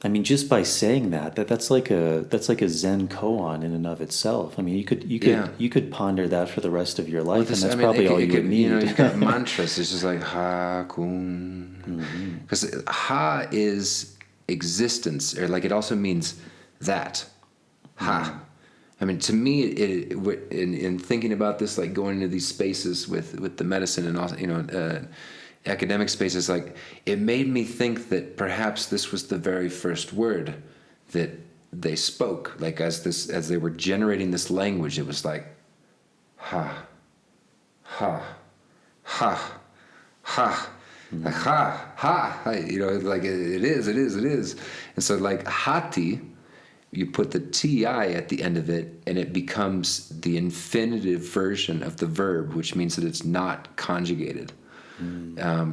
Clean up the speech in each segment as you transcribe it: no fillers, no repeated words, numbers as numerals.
I mean, just by saying that's like a Zen koan in and of itself. I mean, Yeah. you could ponder that for the rest of your Well, life, and this, that's I mean, probably all it you would could, need. you've got mantras. It's just like ha kun, Hmm. because ha is existence, or like it also means that ha. I mean, to me, in thinking about this, like going into these spaces with the medicine and also, academic spaces, like it made me think that perhaps this was the very first word that they spoke. Like as they were generating this language, it was like ha, ha, ha, ha. Like, ha, ha, like it is. And so, like, hati, you put the ti at the end of it, and it becomes the infinitive version of the verb, which means that it's not conjugated.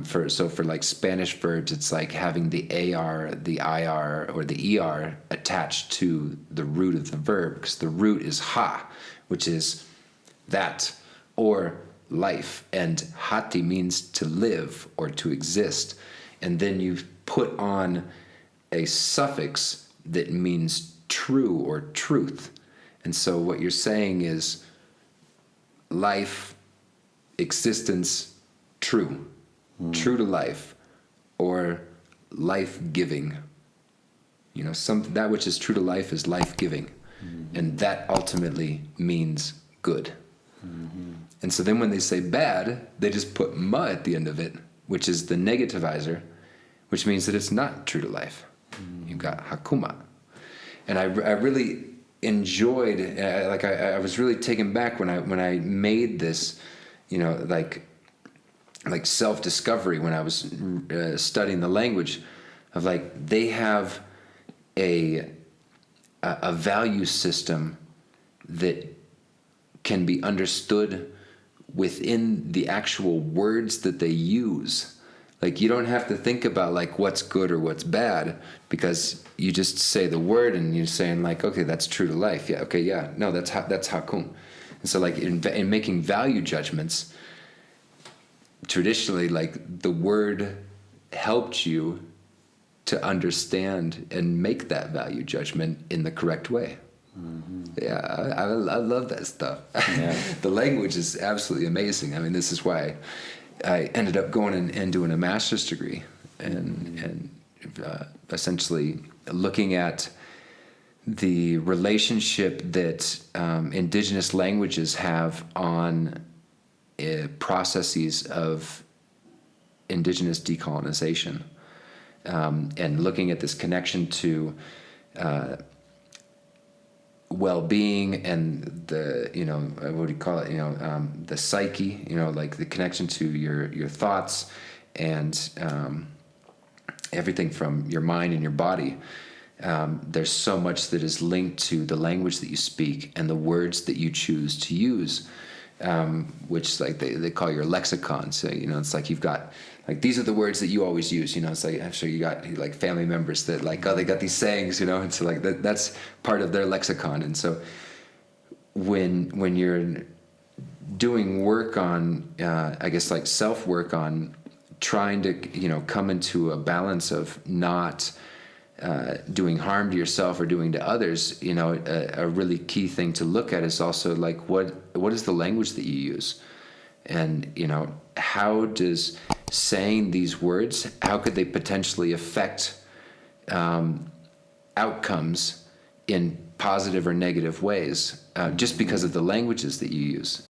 For like Spanish verbs, it's like having the ar, the ir, or the er attached to the root of the verb, because the root is ha, which is that or life, and hati means to live or to exist, and then you put on a suffix that means true or truth. And so what you're saying is life, existence, true, true to life, or life giving. That which is true to life is life giving, and that ultimately means good. And so then when they say bad, they just put ma at the end of it, which is the negativizer, which means that it's not true to life. You've got hakuma. And I really enjoyed, I was really taken back when I made this, like self-discovery when I was studying the language of like, they have a value system that can be understood within the actual words that they use. Like you don't have to think about like what's good or what's bad, because you just say the word and you're saying like, okay, that's true to life. Yeah, okay, yeah, no, that's hakum. And so like in making value judgments, traditionally like the word helped you to understand and make that value judgment in the correct way. Yeah, I love that stuff. Yeah. The language is absolutely amazing. I mean, this is why I ended up going and doing a master's degree and essentially looking at the relationship that indigenous languages have on processes of indigenous decolonization, and looking at this connection to well-being and the what do you call it, the psyche, like the connection to your thoughts and everything from your mind and your body. There's so much that is linked to the language that you speak and the words that you choose to use, which like they call your lexicon. So it's like you've got like these are the words that you always use. It's like I'm sure you got like family members that like, oh, they got these sayings, and so like that's part of their lexicon. And so when you're doing work on I guess like self work on trying to come into a balance of not doing harm to yourself or doing to others, a really key thing to look at is also like what is the language that you use, and how does saying these words, how could they potentially affect outcomes in positive or negative ways, just because of the languages that you use.